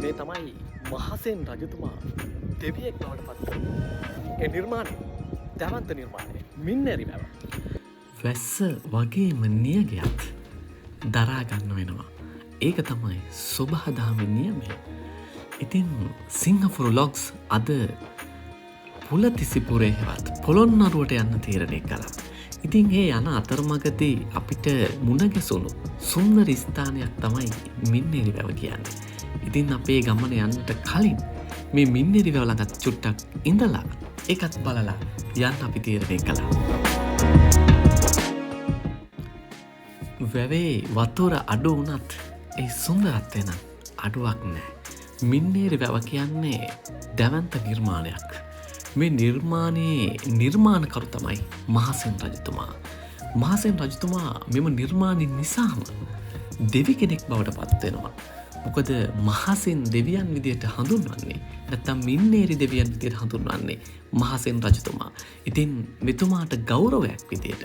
මේ තමයි මහසෙන් රජතුමා දෙවියෙක් බවට පත් වුණේ. ඒ නිර්මාණය දැවන්ත නිර්මාණය මින්නේරි වැව. වැස්ස වගේම නියගයත් දරා ගන්න වෙනවා. ඒක තමයි සුබහදාමේ නියමය. ඉතින් සිංහපුරු ලොග්ස් අද පුලතිසිපුරේ හෙවත් පොළොන්නරුවට යන්න තීරණය කළා. ඉතින් ඒ යන අතරමඟදී අපිට මුණගැසුණු සුන්දර ස්ථානයක් තමයි මින්නේරි වැව කියන්නේ. ඉතින් අපේ ගමන යන්නට කලින් මේ මින්නේරි වැව ළඟ චුට්ටක් ඉඳලා ඒකත් බලලා යන්න අපි තීරණය කළා. වැවේ වතුර අඩු වුණත් ඒ සුන්දරත්වය නම් අඩුවක් නැහැ. මින්නේරි වැව කියන්නේ දැවැන්ත නිර්මාණයක්. මේ නිර්මාණයේ නිර්මාණකරු තමයි මහසෙන් රජතුමා. මහසෙන් රජතුමා මෙම නිර්මාණය නිසාම දෙවි කෙනෙක් බවට පත් වෙනවා. මොකද මහසෙන් දෙවියන් විදියට හඳුන්වන්නේ නැත්නම් මින්නේරි දෙවියන් විදියට හඳුන්වන්නේ මහසෙන් රජතුමා. ඉතින් මෙතුමාට ගෞරවයක් විදියට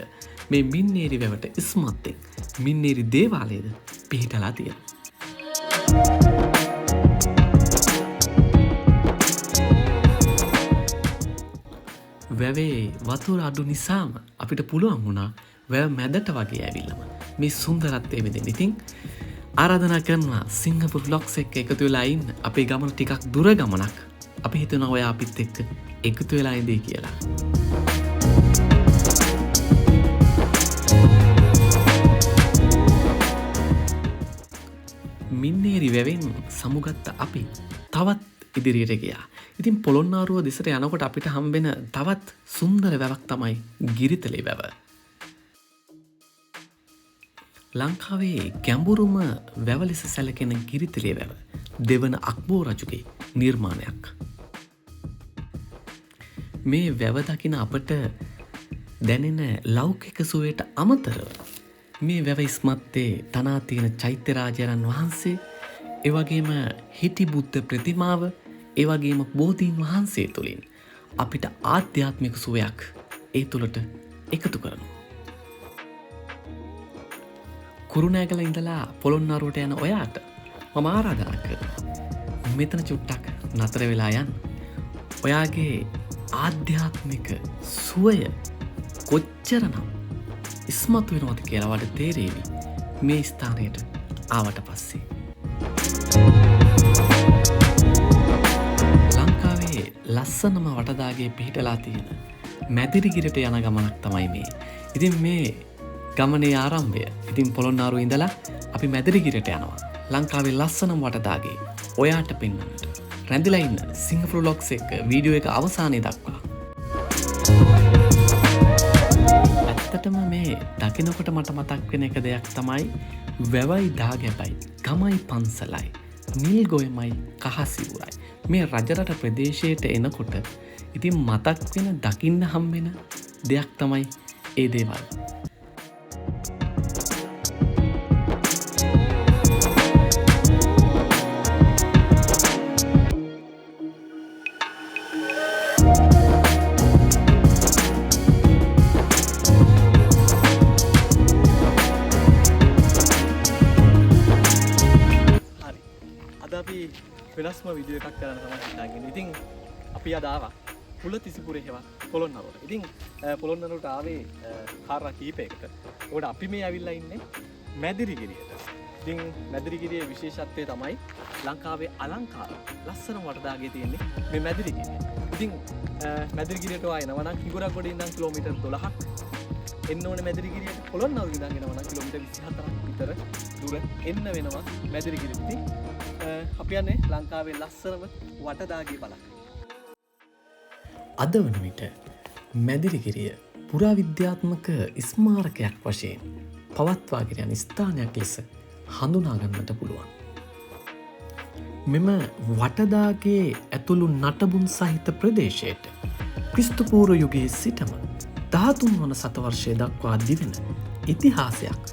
මේ මින්නේරි වැවට ඉස්මත්තෙන් මින්නේරි දේවාලයද පිහිටලා තියෙනවා. වැවේ වතුර අඩු නිසාම අපිට පුළුවන් වුණා වැව මැදට වගේ ඇවිල්ලම මේ සුන්දරත්වය විදිහට. ඉතින් ආරාධනා කරනවා සිංහපුරු ව්ලොග්ස් එක්ක එකතු වෙලා ඉන්න. අපේ ගමන ටිකක් දුර ගමනක්. අපි හිතනවා ඔයා අපිත් එක්ක එකතු වෙලා ඉඳී කියලා. මින්නේරි වැවෙන් සමුගත්ත අපි තවත් ඉදිරියට ගියා. ඉතින් පොළොන්නරුව දෙසට යනකොට අපිට හම්බෙන තවත් සුන්දර වැවක් තමයි ගිරිතලේ වැව. ලංකාවේ ගැඹුරුම වැව ලෙස සැලකෙන ගිරිතලේ වැව දෙවන අක්බෝ රජුගේ නිර්මාණයක්. මේ වැව දකින අපට දැනෙන ලෞකික සුවයට අමතරව මේ වැව ඉස්මත්තේ තනා තියෙන චෛත්‍ය රාජයන් වහන්සේ, එවැගේම හිටි බුද්ධ ප්‍රතිමාව, එවැගේම බෝධීන් වහන්සේ තුළින් අපිට ආධ්‍යාත්මික සුවයක් ඒ තුළට එකතු කරනවා. කුරුණෑගල ඉඳලා පොළොන්නරුවට යන ඔයාට මම ආරාධනා කරනවා මෙතන චුට්ටක් නතර වෙලා යන්න. ඔයාගේ ආධ්‍යාත්මික සුවය කොච්චරනම් ඉස්මතු වෙනවද කියලා වට තේරෙවි මේ ස්ථානයට ආවට පස්සේ. ලංකාවේ ලස්සනම වටදාගේ පිහිටලා තියෙන මැදිරිගිරට යන ගමනක් තමයි මේ. ඉතින් මේ ගමනේ ආරම්භය ඉතින් පොළොන්නරුව ඉඳලා අපි මැදිරිගිරට යනවා. ලංකාවේ ලස්සනම වටදාගේ ඔයාට පෙන්වන්නට රැඳිලා ඉන්න සිංහපුරු ව්ලොග්ස් එක වීඩියෝ එක අවසානයේ දක්වා. ඇත්තටම මේ දකිනකොට මට මතක් වෙන එක දෙයක් තමයි වැවයි දාගැබයි ගමයි පන්සලයි නිල් ගොයමයි කහසිවුරයි. මේ රජරට ප්‍රදේශයට එනකොට ඉතින් මතක් වෙන දකින්න හම්බෙන දෙයක් තමයි ඒ දේවල්. වෙනස්ම විදියෝ එකක් කරන්න තමයි හිතාගෙන. ඉතින් අපි අද ආවා පුලතිසිපුරේ හෙවත් පොළොන්නරුවට. ඉතින් පොළොන්නරුවට ආවේ කාරණා කීපයකට. ඒකට අපි මේ ඇවිල්ලා ඉන්නේ මැදිරිගිරියට. ඉතින් මැදිරිගිරියේ විශේෂත්වය තමයි ලංකාවේ අලංකාර ලස්සන වටදාගේ තියෙන්නේ මේ මැදිරිගිරිය. ඉතින් මැදිරිගිරියට ආයෙනවා නම් හිඟුරක්ගොඩ ඉඳන් කිලෝමීටර් 12ක් එන්න ඕනේ මැදිරිගිරියට. පොළොන්නරුව ඉඳන් එනවා නම් කිලෝමීටර් 24ක් විතර දුර එන්න වෙනවා මැදිරිගිරියට. ඉතින් අපි යන්නේ ලංකාවේ ලස්සනම වටදාගේ බලන්න. අද වන විට මැදිරිගිරිය පුරාවිද්‍යාත්මක ස්මාරකයක් වශයෙන් පවත්වාගෙන යන ස්ථානයක් ලෙස හඳුනා ගන්නට පුළුවන්. මෙම වටදාගේ ඇතුළු නටබුන් සහිත ප්‍රදේශයට ක්‍රිස්තු පූර්ව යුගයේ සිටම 13 වන සතවර්ෂය දක්වා දිවෙන ඉතිහාසයක්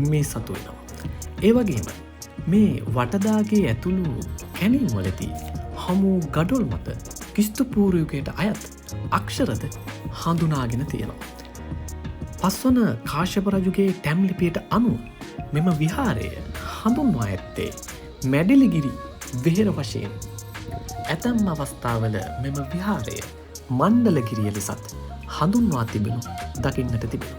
මේ සතු වෙනවා. ඒ වගේම මේ වටදාගේ ඇතුළු කැණීම්වලදී හමු ගඩොල් මත ක්‍රිස්තු පූර්ව යුගයට අයත් අක්ෂරද හඳුනාගෙන තියෙනවා. පස්වන කාශ්‍යප රජුගේ ටැම් ලිපියට අනුව මෙම විහාරය හඳුන්වා ඇත්තේ මැඩිලිගිරි වෙහෙර වශයෙන් ඇතැම් අවස්ථාවල මෙම විහාරය මණ්ඩලගිරිය ලෙසත් හඳුන්වා තිබෙනු දකින්නට තිබෙනු.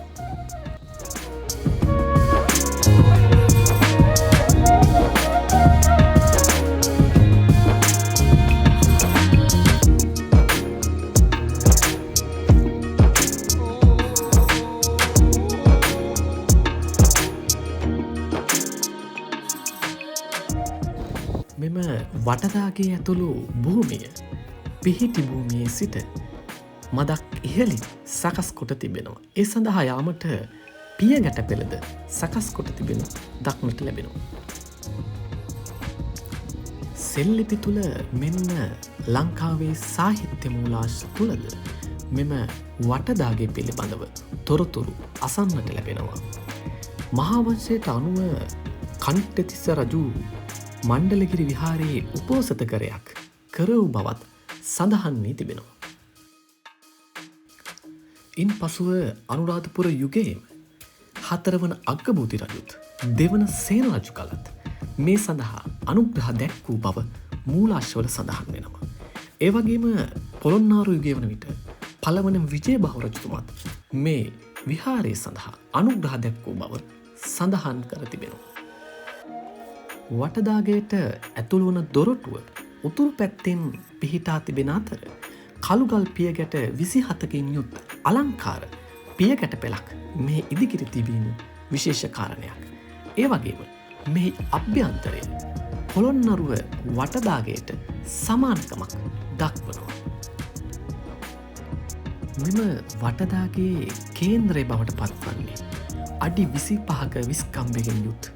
මෙම වටදාගේ ඇතුළු භූමිය පිහිටි භූමියේ සිට මදක් ඉහලින් සකස් කොට තිබෙනවා. ඒ සඳහා යාමට පියගැට පෙළද සකස් කොට තිබෙනු දක්නට ලැබෙනවා. සෙල්ලිපි තුළ මෙන්න ලංකාවේ සාහිත්‍ය මූලාශ්‍ර තුළද මෙම වටදාගේ පිළිබඳව තොරතුරු අසන්නට ලැබෙනවා. මහාවංශයට අනුව කණ්ඨතිස්ස රජු මණ්ඩලගිරි විහාරයේ උපෝසථකරයක් කර වූ බවත් සඳහන් වී තිබෙනවා. ඉන් පසුව අනුරාධපුර යුගයේම 4 වන අග්ගබෝධි රජුත් දෙවන සේන රජු කලත් මේ සඳහා අනුග්‍රහ දැක්වූ බව මූලාශ්‍රවල සඳහන් වෙනවා. ඒ වගේම පොළොන්නරු යුගය වන විට පළවන විජයබාහු රජතුමාත් මේ විහාරය සඳහා අනුග්‍රහ දැක්වූ බව සඳහන් කර තිබෙනවා. වටදාගයට ඇතුළු වන දොරටුව උතුරු පැත්තෙන් පිහිටා තිබෙන අතර කළුගල් පියගැට 27කින් යුත් අලංකාර පියගැට පෙළක් මේ ඉදිකිරි තිබීම විශේෂ කාරණයක්. ඒ වගේම මේ අභ්‍යන්තරය පොළොන්නරුව වටදාගයට සමානකමක් දක්වනවා. මෙම වටදාගේ කේන්ද්‍රය බවට පත්වන්නේ අඩි 25ක විස්කම්බයකින් යුත්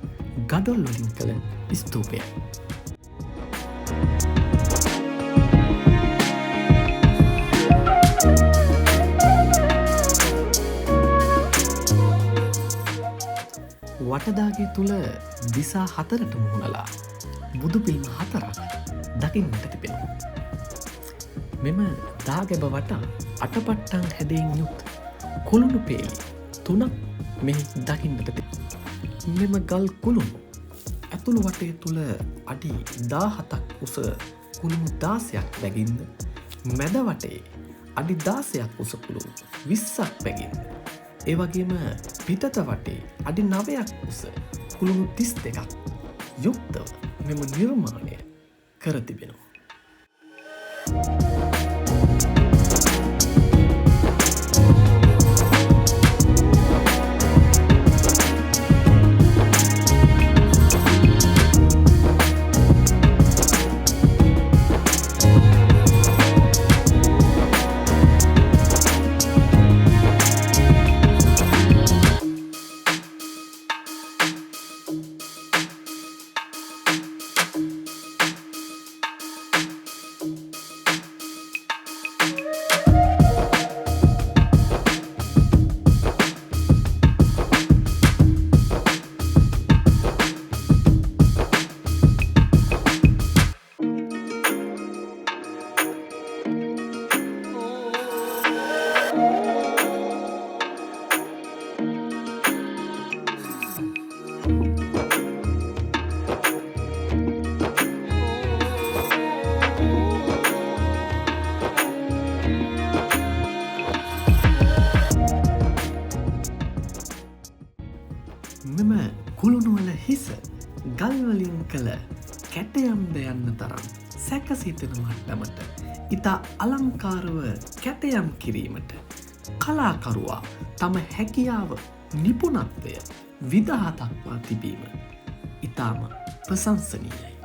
ගඩොල් වලින් කළ ස්තූපයයි. වටදාගේ තුළ දිසා 4ට මුහුණලා බුදු පිළිම 4ක් දකින්නට තිබෙනවා. මෙම දාගැබ වටා අටපට්ටම් හැඩයෙන් යුත් කුළුණු පේලි 3ක් මෙහි දකින්නට තිබෙනවා. මෙම ගල් කුළුණු ඇතුළු වටය තුළ අඩි 17ක් උස කුළුණු 16ක් බැගින්ද මැද වටේ අඩි 16ක් උස කුළුණු 20ක් බැගින්ද ඒ වගේම පිටත වටේ අඩි 9ක් උස කුළුණු 32ක් යුක්තව මෙම නිර්මාණය කර තිබෙනවා. මෙම කුළුණුවල හිස ගල්වලින් කළ කැටයම්ද යන්න තරම් සැකසිතන මට්ටමට ඉතා අලංකාරව කැටයම් කිරීමට කලාකරුවා තම හැකියාව නිපුණත්වය විදහා දක්වා තිබීම ඉතාම ප්‍රශංසනීයයි.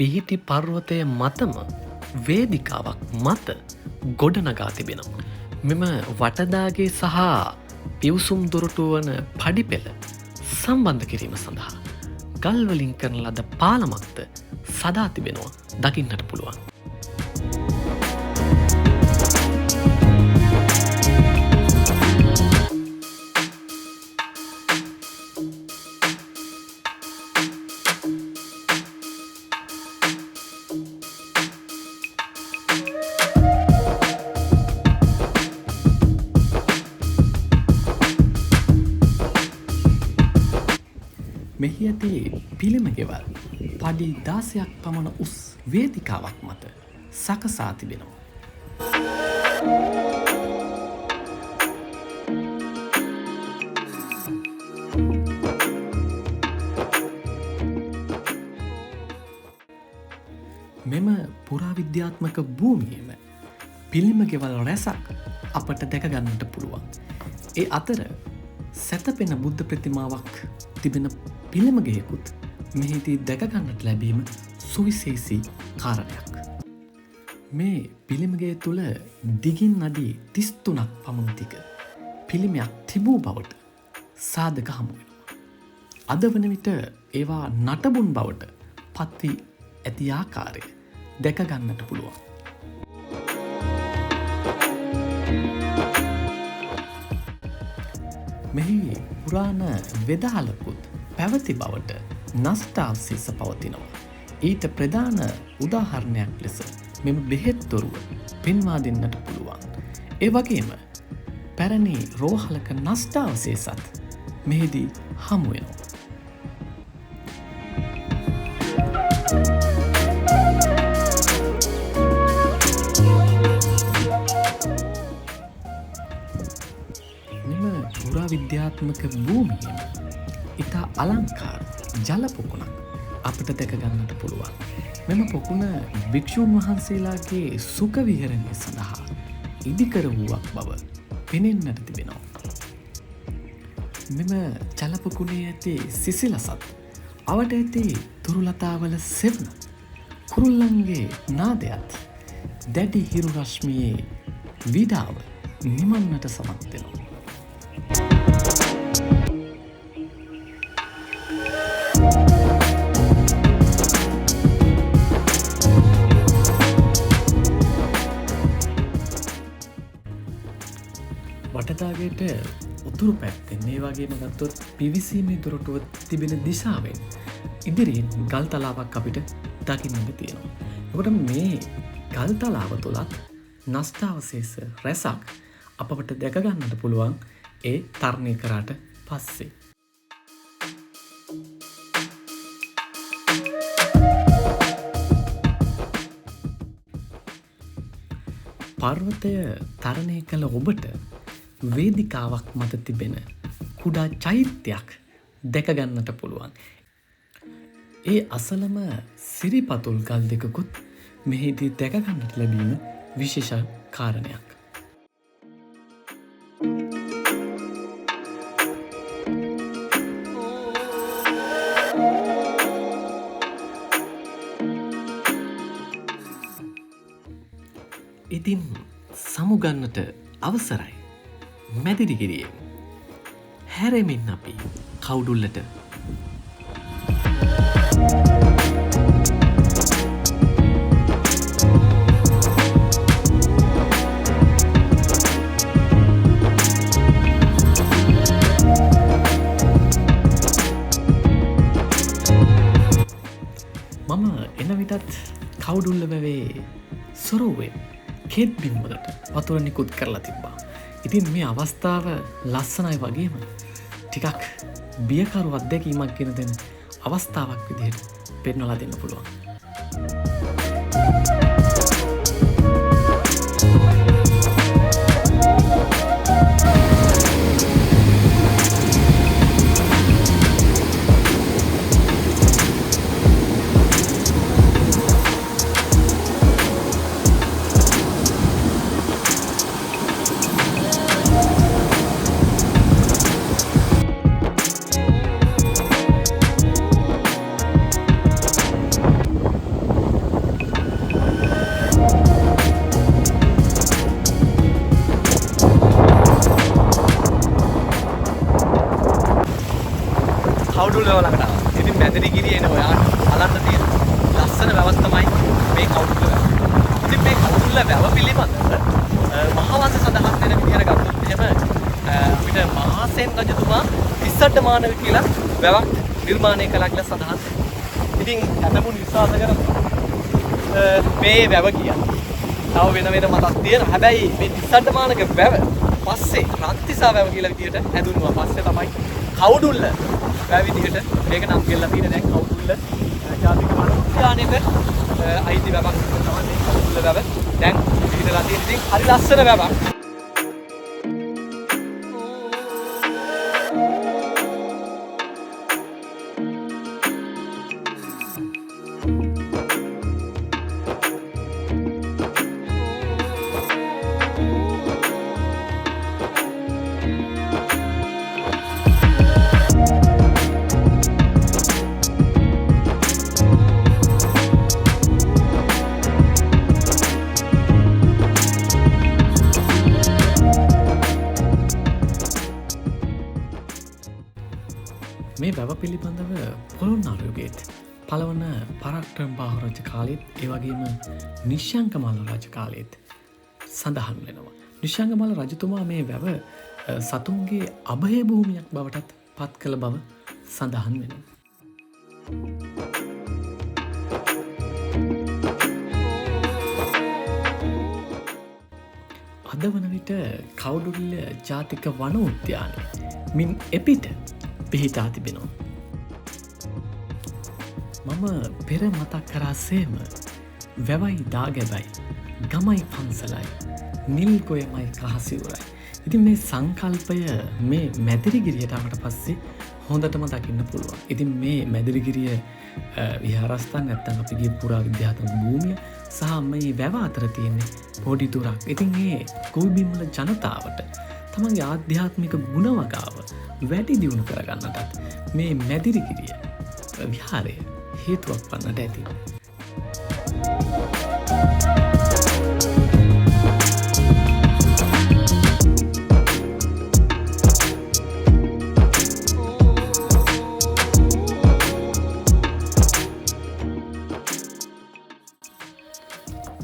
පිහිටි පර්වතය මතම වේදිකාවක් මත ගොඩනගා තිබෙනවා. මෙම වටදාගේ සහ පිවුසුම් දොරටු වන පඩිපෙළ සම්බන්ධ කිරීම සඳහා ගල්වලින් කරන ලද පාලමක්ද සදා තිබෙනවා දකින්නට පුළුවන්. මෙහි ඇති පිළිම ගෙවල් පඩි 16ක් පමණ උස් වේදිකාවක් මත සකසා තිබෙනවා. මෙම පුරාවිද්‍යාත්මක භූමියේම පිළිම ගෙවල් රැසක් අපට දැක ගන්නට පුළුවන්. ඒ අතර සැතපෙන බුද්ධ ප්‍රතිමාවක් තිබෙන පිළිමගෙයකුත් මෙහිදී දැකගන්නට ලැබීම සුවිශේෂී කාරණයක්. මේ පිළිමගේ තුළ දිගින් අඩි 33ක් පමණ දිග පිළිමයක් තිබූ බවට සාධක හමු වෙනවා. අද වන විට ඒවා නටබුන් බවට පත්වී ඇති ආකාරය දැකගන්නට පුළුවන්. මෙහි පුරාණ වෙදාලකුත් පැවති බවට නෂ්ටාවශේෂ පවතිනවා. ඊට ප්‍රධාන උදාහරණයක් ලෙස මෙම බෙහෙත් දොරුව පෙන්වා දෙන්නට පුළුවන්. ඒ වගේම පැරණි රෝහලක නෂ්ටාවශේෂත් මෙහිදී හමු වෙනවා. විද්‍යාත්මක භූමියම ඉතා අලංකාර ජල පොකුණක් අපට දැක ගන්නට පුළුවන්. මෙම පොකුණ භික්ෂූන් වහන්සේලාගේ සුඛ විහරණය සඳහා ඉදිකර වූවක් බව පෙනෙන්නට තිබෙනවා. මෙම ජල පොකුණේ ඇති සිසිලසත් අවට ඇති තුරුලතාවල සෙවන කුරුල්ලන්ගේ නාදයත් දැඩි හිරු රශ්මියේ විඩාව නිමන්නට සමත් වෙනවා. වටදාගේට උතුරු පැත්තෙන් මේ වගේම ගත්තොත් පිවිසීමේ දොරටුව තිබෙන දිශාවෙන් ඉදිරියෙන් ගල් තලාවක් අපිට දකින්නට තියෙනවා. එතකොට මේ ගල් තලාව තුලත් නෂ්ටාවශේෂ රැසක් අපට දැක ගන්නට පුළුවන් ඒ තරණය කරාට පස්සේ. පර්වතය තරණය කළ ඔබට වේදිකාවක් මත තිබෙන කුඩා චෛත්‍යයක් දැකගන්නට පුළුවන්. ඒ අසලම සිරිපතුල් ගල් දෙකකුත් මෙහිදී දැකගන්නට ලැබීම විශේෂ කාරණයක්. ඉතින් සමුගන්නට අවසරයි. මැදිරිගිරියෙන් හැරෙමින් අපි කවුඩුල්ලට මම එන විටත් කවුඩුල්ල වැවේ සොරුවෙන් කෙත් බිම්වලට වතුර නිකුත් කරලා තිබ්බා. ඉතින් මේ අවස්ථාව ලස්සනයි වගේම ටිකක් බියකරු අත්දැකීමක් ගෙන දෙන අවස්ථාවක් විදිහට පෙන්වලා දෙන්න පුළුවන්. කවුඩුල් වැව ළඟට ආවා. ඉතින් මැදිරිගිරිය එන ඔයාට බලන්න තියෙන ලස්සන වැවක් තමයි මේ කවුඩුල් වැව. ඉතින් මේ කවුඩුල් වැව පිළිබඳව මහාවංශ සඳහන් වෙන විදිහට ගත්තොත් එහෙම අපිට මහාසෙන් රජතුමා 38 මානව කියලා වැවක් නිර්මාණය කළා කියලා සඳහන් වෙනවා. ඉතින් හැමෝම විශ්වාස කරනවා මේ වැව කියන්නේ. තව වෙන මතක් තියෙනවා. හැබැයි මේ 38 මානක වැව පස්සේ රන්තිසා වැව කියලා විදිහට හැදුණා. පස්සේ තමයි කවුඩුල්ල වැව විදිහට මේක නම් කියලා තියෙන දැන් කවුඩුල්ල ජාතික වන උද්‍යානයේ අයිති වැවක් තමයි මේ කවුඩුල්ල වැව. දැන් පිටලා තියෙන ඉතින් හරි ලස්සන වැවක්. මේ වැව පිළිබඳව පොළොන්නරු යුගයේත් පළවන පරාක්‍රම බාහු රජ කාලෙත් ඒ වගේම නිශ්ශංකමල්ල රජ කාලෙත් සඳහන් වෙනවා. නිශ්ශංකමල්ල රජතුමා මේ වැව සතුන්ගේ අභය භූමියක් බවටත් පත් කළ බව සඳහන් වෙනවා. අද වන විට කවුඩුල්ල ජාතික වන උද්‍යානය මින් එපිට පිහිටා තිබෙනවා. මම පෙර මතක් කරා සේම වැවයි දාගැබයි ගමයි පන්සලයි නිල් ගොයමයි කහසිවුරයි. ඉතින් මේ සංකල්පය මේ මැදිරිගිරියටමට පස්සේ හොඳටම දකින්න පුළුවන්. ඉතින් මේ මැදිරිගිරිය විහාරස්ථාන නැත්තම් අපිගේ පුරා විද්‍යාත්මක භූමිය සහ මේ වැව අතර තියෙන්නේ පොඩි දුරක්. ඉතින් මේ කුල්බිම්වල ජනතාවට තමන්ගේ ආධ්‍යාත්මික ගුණවගාව වැඩි දියුණු කරගන්නටත් මේ මැදිරිගිරිය විහාරය හේතුවක් වන්නට ඇති.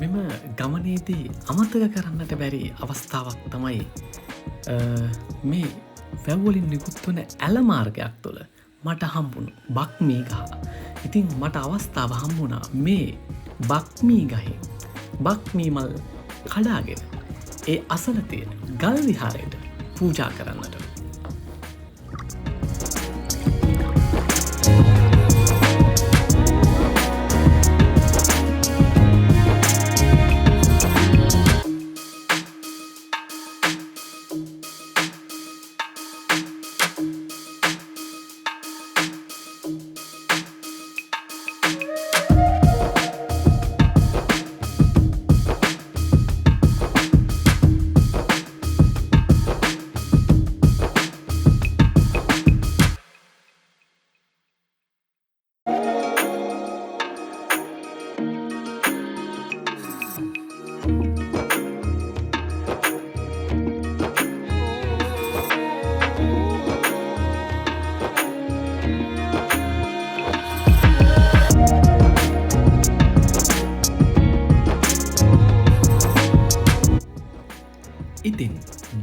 මෙම ගමනේදී අමතක කරන්නට බැරි අවස්ථාවක් තමයි මේ වැව්වලින් නිකුත් වන ඇලමාර්ගයක් තුළ මට හම්බුණු බක්මී ගහ. ඉතින් මට අවස්ථාව හම්බුණා මේ බක්මී ගහින් බක්මී මල් කඩාගෙන ඒ අසල තියෙන ගල් විහාරයට පූජා කරන්නට. ඉතින්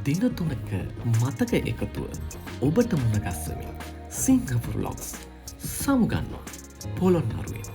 දින 3ක මතක එකතුව ඔබට මුණගස්සමින් සිංහපුර ලොග්ස් සමුගන්නවා පොළොන්නරුවෙන්.